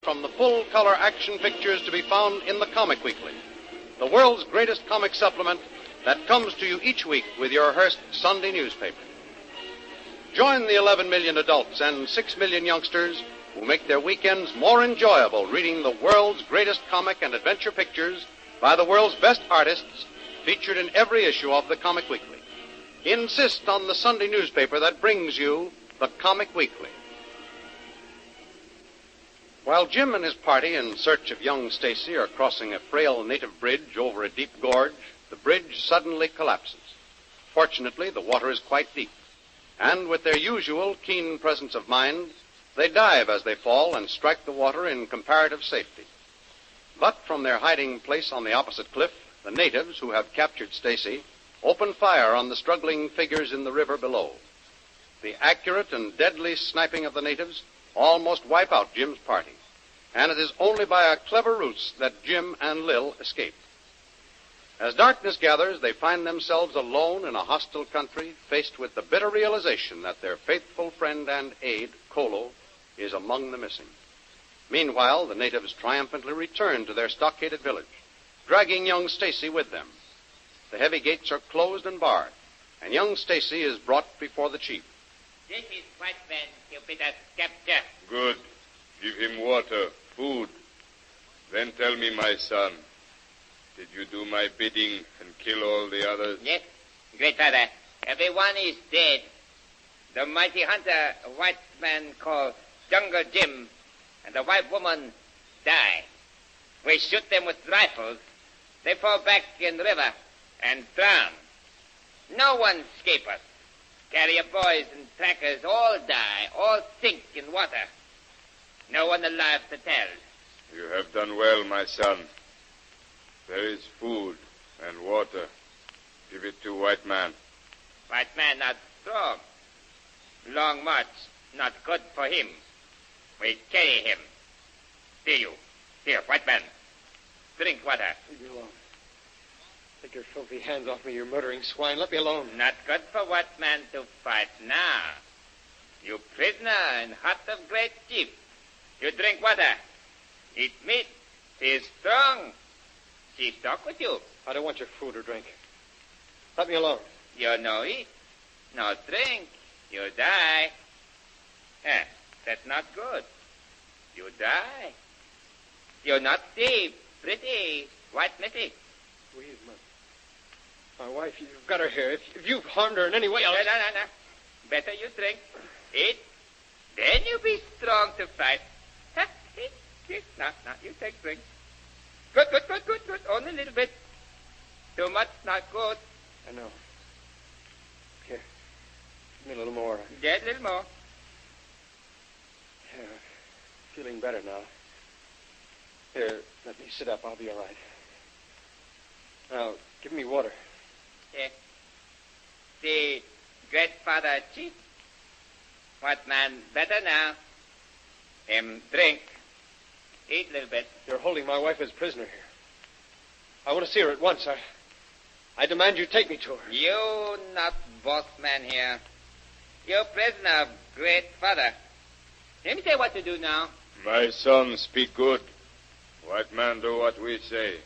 from the full-color action pictures to be found in the Comic Weekly, the world's greatest comic supplement that comes to you each week with your Hearst Sunday newspaper. Join the 11 million adults and 6 million youngsters who make their weekends more enjoyable reading the world's greatest comic and adventure pictures by the world's best artists featured in every issue of the Comic Weekly. Insist on the Sunday newspaper that brings you the Comic Weekly. While Jim and his party in search of young Stacey are crossing a frail native bridge over a deep gorge, the bridge suddenly collapses. Fortunately, the water is quite deep, and with their usual keen presence of mind, they dive as they fall and strike the water in comparative safety. But from their hiding place on the opposite cliff, the natives who have captured Stacey open fire on the struggling figures in the river below. The accurate and deadly sniping of the natives almost wipe out Jim's party, and it is only by a clever ruse that Jim and Lil escape. As darkness gathers, they find themselves alone in a hostile country, faced with the bitter realization that their faithful friend and aide, Kolo, is among the missing. Meanwhile, the natives triumphantly return to their stockaded village, dragging young Stacey with them. The heavy gates are closed and barred, and young Stacey is brought before the chief. This is white man you better capture. Good. Give him water, food. Then tell me, my son, did you do my bidding and kill all the others? Yes, great father. Everyone is dead. The mighty hunter, a white man called Jungle Jim, and the white woman die. We shoot them with rifles. They fall back in the river and drown. No one escape us. Carrier boys and trackers all die, all sink in water. No one alive to tell. You have done well, my son. There is food and water. Give it to white man. White man not strong. Long march, not good for him. We carry him. See you. Here, white man. Drink water. Leave me alone. Take your filthy hands off me, you murdering swine. Let me alone. Not good for white man to fight now. You prisoner and heart of great chief. You drink water. Eat meat. He is strong. Chief talk with you. I don't want your food or drink. Let me alone. You no eat. No drink. You die. That's not good. You die. You not see pretty white missy. Please, my wife, you've got her here. If you've harmed her in any way, No. Better you drink. Eat. Then you be strong to fight. Eat. No, you take drink. Good. Only a little bit. Too much, not good. I know. Here. Give me a little more. Get a little more. Yeah, feeling better now. Here, let me sit up. I'll be all right. Now, give me water. Yes. The great father chief. White man better now. Him drink. Eat a little bit. You're holding my wife as prisoner here. I want to see her at once. I demand you take me to her. You not boss man here. You prisoner of great father. Let me say what to do now. My son, speak good. White man, do what we say.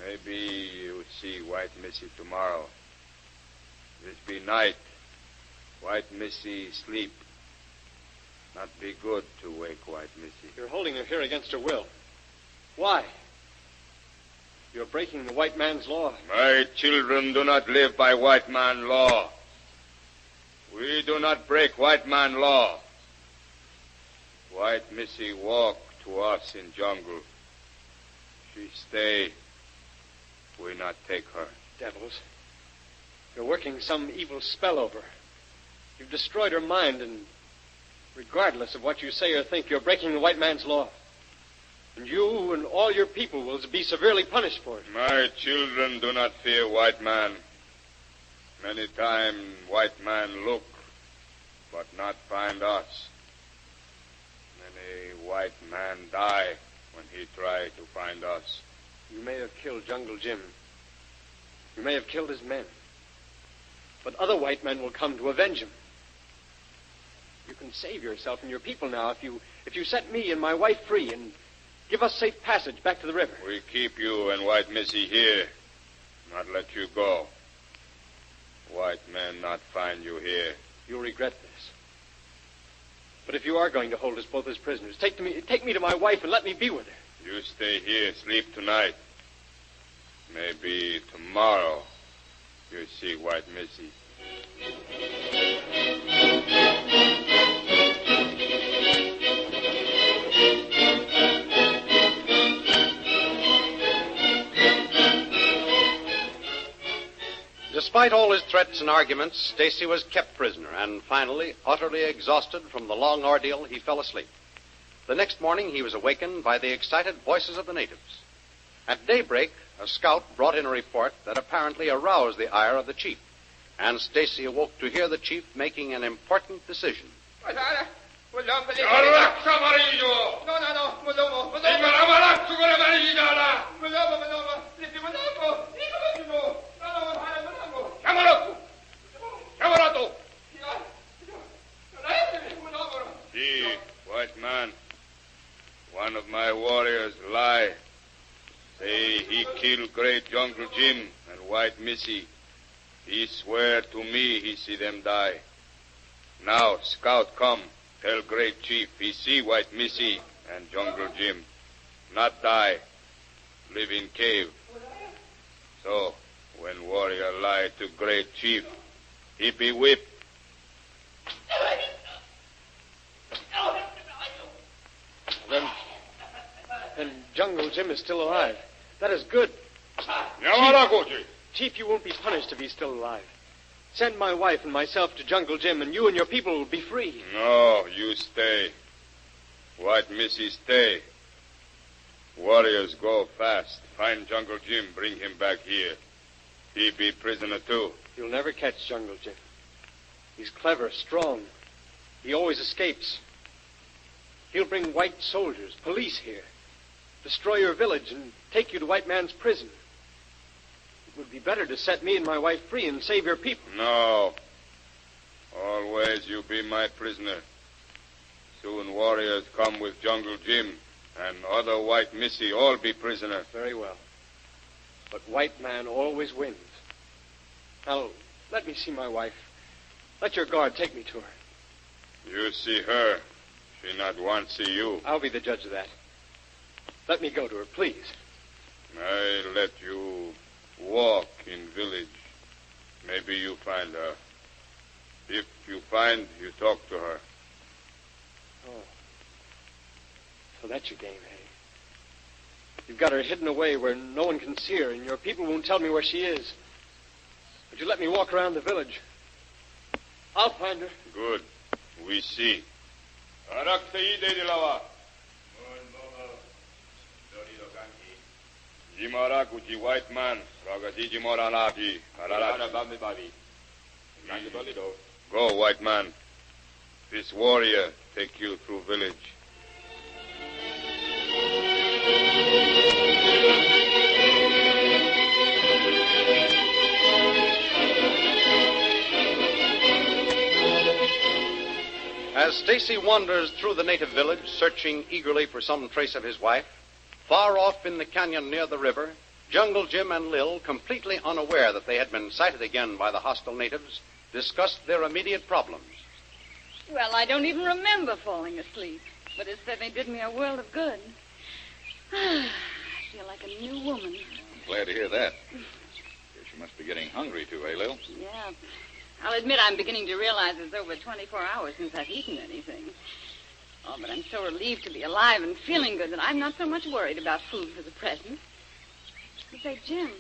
Maybe you see White Missy tomorrow. This be night. White Missy sleep. Not be good to wake White Missy. You're holding her here against her will. Why? You're breaking the white man's law. My children do not live by white man law. We do not break white man law. White Missy walk to us in jungle. She stay. We not take her. Devils. You're working some evil spell over her. You've destroyed her mind, and regardless of what you say or think, you're breaking the white man's law. And you and all your people will be severely punished for it. My children do not fear white man. Many times white man look, but not find us. Many white man die when he try to find us. You may have killed Jungle Jim. You may have killed his men. But other white men will come to avenge him. You can save yourself and your people now if you set me and my wife free and give us safe passage back to the river. We keep you and White Missy here, not let you go. White men not find you here. You'll regret this. But if you are going to hold us both as prisoners, take me to my wife and let me be with her. You stay here, sleep tonight. Maybe tomorrow you'll see White Missy. Despite all his threats and arguments, Stacey was kept prisoner, and finally, utterly exhausted from the long ordeal, he fell asleep. The next morning, he was awakened by the excited voices of the natives. At daybreak, a scout brought in a report that apparently aroused the ire of the chief, and Stacey awoke to hear the chief making an important decision. See, white man, one of my warriors lie. Say he killed Great Jungle Jim and White Missy. He swear to me he see them die. Now, scout come, tell Great Chief he see White Missy and Jungle Jim. Not die, live in cave. So, when warrior lie to Great Chief, he be whipped. Then Jungle Jim is still alive. That is good. Chief, you won't be punished if he's still alive. Send my wife and myself to Jungle Jim, and you and your people will be free. No, you stay. White Missy stay. Warriors go fast. Find Jungle Jim, bring him back here. He be prisoner too. You'll never catch Jungle Jim. He's clever, strong. He always escapes. He'll bring white soldiers, police here, destroy your village, and take you to white man's prison. It would be better to set me and my wife free and save your people. No. Always you be my prisoner. Soon warriors come with Jungle Jim, and other White Missy all be prisoner. Very well. But white man always wins. Now, let me see my wife. Let your guard take me to her. You see her. She not want see you. I'll be the judge of that. Let me go to her, please. I let you walk in village. Maybe you find her. If you find, you talk to her. Oh. So that's your game, eh? You've got her hidden away where no one can see her, and your people won't tell me where she is. But you let me walk around the village. I'll find her. Good. We see. Jimara kuji white man. Ragasi Jimara naji. Go, white man. This warrior take you through village. As Stacey wanders through the native village, searching eagerly for some trace of his wife, far off in the canyon near the river, Jungle Jim and Lil, completely unaware that they had been sighted again by the hostile natives, discussed their immediate problems. Well, I don't even remember falling asleep, but it certainly did me a world of good. I feel like a new woman. I'm glad to hear that. Guess you must be getting hungry, too, eh, Lil? Yeah. I'll admit I'm beginning to realize it's over 24 hours since I've eaten anything. Oh, but I'm so relieved to be alive and feeling good that I'm not so much worried about food for the present. But say, Jim,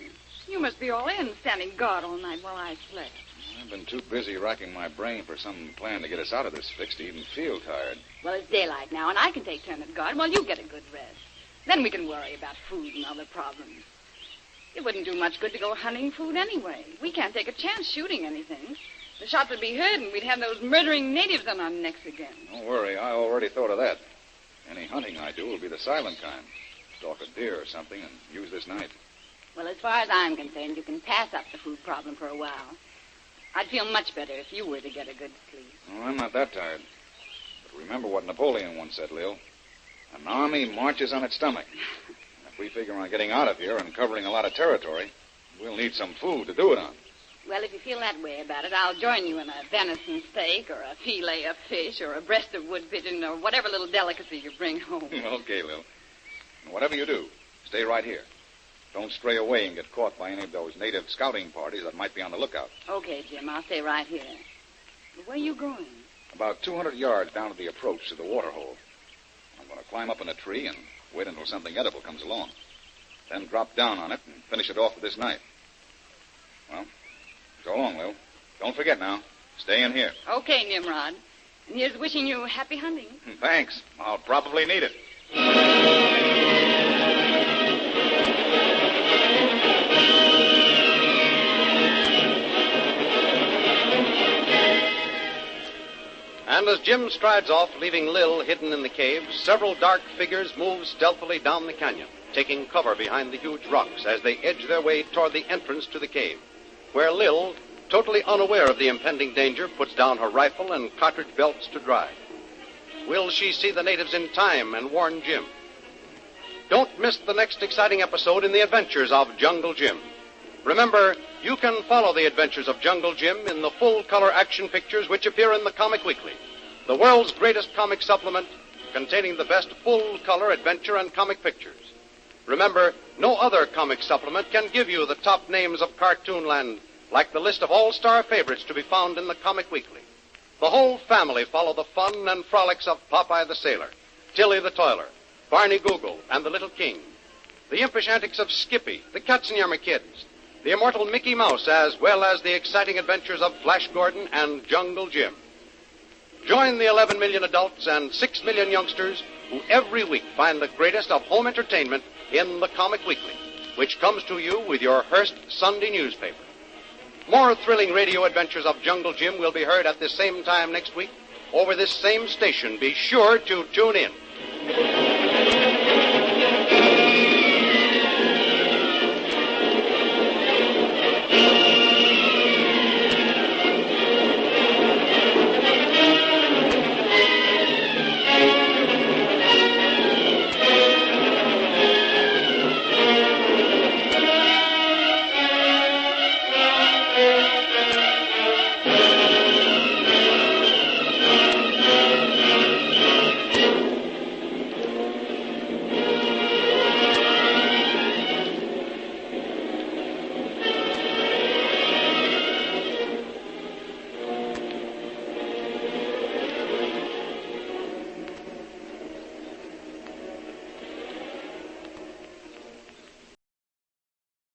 you must be all in, standing guard all night while I slept. I've been too busy racking my brain for some plan to get us out of this fix to even feel tired. Well, it's daylight now, and I can take turn at guard while you get a good rest. Then we can worry about food and other problems. It wouldn't do much good to go hunting food anyway. We can't take a chance shooting anything. The shots would be heard, and we'd have those murdering natives on our necks again. Don't worry, I already thought of that. Any hunting I do will be the silent kind. Stalk a deer or something and use this night. Well, as far as I'm concerned, you can pass up the food problem for a while. I'd feel much better if you were to get a good sleep. Oh, I'm not that tired. Remember what Napoleon once said, Lil. An army marches on its stomach. If we figure on getting out of here and covering a lot of territory, we'll need some food to do it on. Well, if you feel that way about it, I'll join you in a venison steak or a filet of fish or a breast of wood pigeon or whatever little delicacy you bring home. Okay, Lil. And whatever you do, stay right here. Don't stray away and get caught by any of those native scouting parties that might be on the lookout. Okay, Jim, I'll stay right here. But where are you going? About 200 yards down to the approach to the water hole. I'm going to climb up in a tree and wait until something edible comes along. Then drop down on it and finish it off with this knife. Well, so long, Lil. Don't forget now. Stay in here. Okay, Nimrod. And here's wishing you happy hunting. Thanks. I'll probably need it. And as Jim strides off, leaving Lil hidden in the cave, several dark figures move stealthily down the canyon, taking cover behind the huge rocks as they edge their way toward the entrance to the cave, where Lil, totally unaware of the impending danger, puts down her rifle and cartridge belts to dry. Will she see the natives in time and warn Jim? Don't miss the next exciting episode in the adventures of Jungle Jim. Remember, you can follow the adventures of Jungle Jim in the full-color action pictures which appear in the Comic Weekly, the world's greatest comic supplement containing the best full-color adventure and comic pictures. Remember, no other comic supplement can give you the top names of Cartoonland like the list of all-star favorites to be found in the Comic Weekly. The whole family follow the fun and frolics of Popeye the Sailor, Tilly the Toiler, Barney Google, and the Little King. The impish antics of Skippy, the Katzenjammer Kids, the immortal Mickey Mouse, as well as the exciting adventures of Flash Gordon and Jungle Jim. Join the 11 million adults and 6 million youngsters who every week find the greatest of home entertainment in the Comic Weekly, which comes to you with your Hearst Sunday newspaper. More thrilling radio adventures of Jungle Jim will be heard at the same time next week over this same station. Be sure to tune in.